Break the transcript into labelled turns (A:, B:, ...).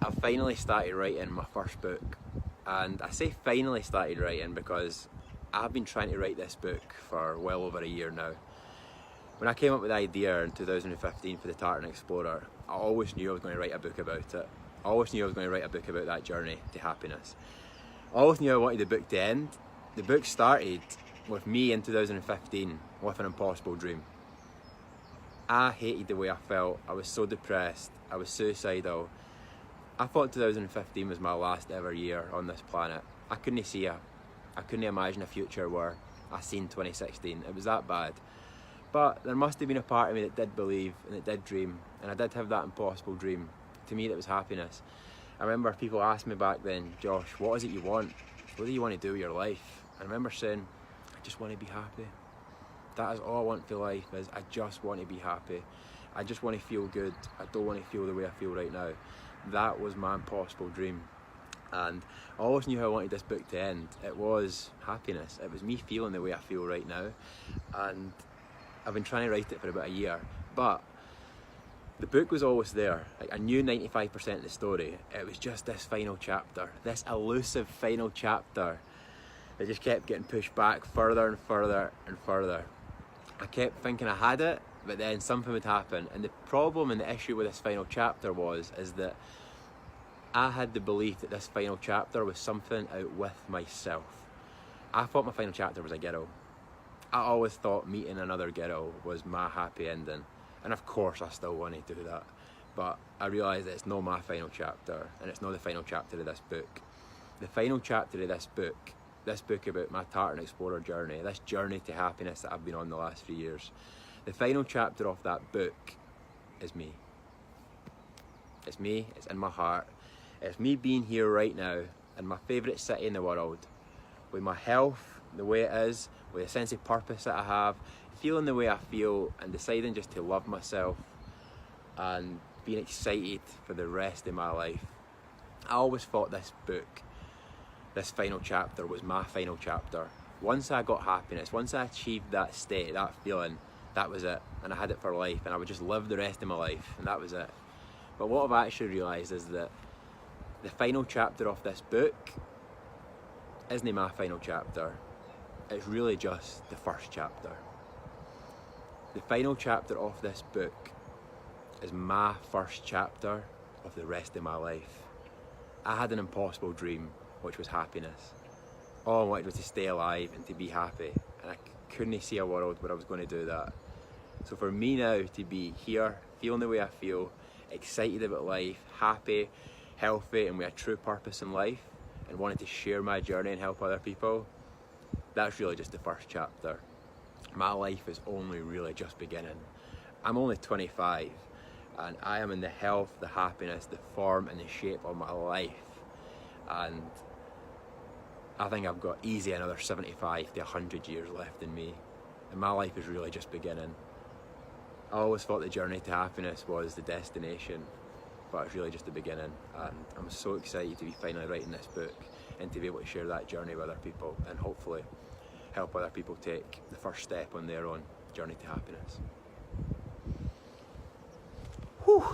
A: I've finally started writing my first book, and I say finally started writing because I've been trying to write this book for well over a year now. When I came up with the idea in 2015 for the Tartan Explorer, I always knew I was going to write a book about it. I always knew I was going to write a book about that journey to happiness. I always knew I wanted the book to end. The book started with me in 2015 with an impossible dream. I hated the way I felt. I was so depressed. I was suicidal. I thought 2015 was my last ever year on this planet. I couldn't imagine a future where I seen 2016. It was that bad. But there must have been a part of me that did believe and that did dream, and I did have that impossible dream. To me, that was happiness. I remember people asked me back then, Josh, what is it you want? What do you want to do with your life? And I remember saying, I just want to be happy. That is all I want for life, is I just want to be happy. I just want to feel good. I don't want to feel the way I feel right now. That was my impossible dream. And I always knew how I wanted this book to end. It was happiness. It was me feeling the way I feel right now. And I've been trying to write it for about a year. But the book was always there. Like, I knew 95% of the story. It was just this final chapter, this elusive final chapter that just kept getting pushed back further and further and further. I kept thinking I had it, but then something would happen. And the problem and the issue with this final chapter is that I had the belief that this final chapter was something out with myself. I thought my final chapter was a girl. I always thought meeting another girl was my happy ending. And of course I still want to do that. But I realised that it's not my final chapter, and it's not the final chapter of this book. The final chapter of this book about my Tartan Explorer journey, this journey to happiness that I've been on the last few years, the final chapter of that book is me. It's me, it's in my heart. It's me being here right now in my favourite city in the world, with my health the way it is, with a sense of purpose that I have, feeling the way I feel, and deciding just to love myself and being excited for the rest of my life. I always thought this book, this final chapter, was my final chapter. Once I got happiness, once I achieved that state, that feeling, that was it. And I had it for life, and I would just live the rest of my life, and that was it. But what I've actually realised is that the final chapter of this book isn't my final chapter. It's really just the first chapter. The final chapter of this book is my first chapter of the rest of my life. I had an impossible dream, which was happiness. All I wanted was to stay alive and to be happy, and I couldn't see a world where I was going to do that. So for me now to be here, feeling the way I feel, excited about life, happy, healthy, and with a true purpose in life, and wanting to share my journey and help other people, that's really just the first chapter. My life is only really just beginning. I'm only 25, and I am in the health, the happiness, the form and the shape of my life. And I think I've got easy another 75 to 100 years left in me. And my life is really just beginning. I always thought the journey to happiness was the destination, but it's really just the beginning. And I'm so excited to be finally writing this book and to be able to share that journey with other people, and hopefully help other people take the first step on their own journey to happiness. Whew.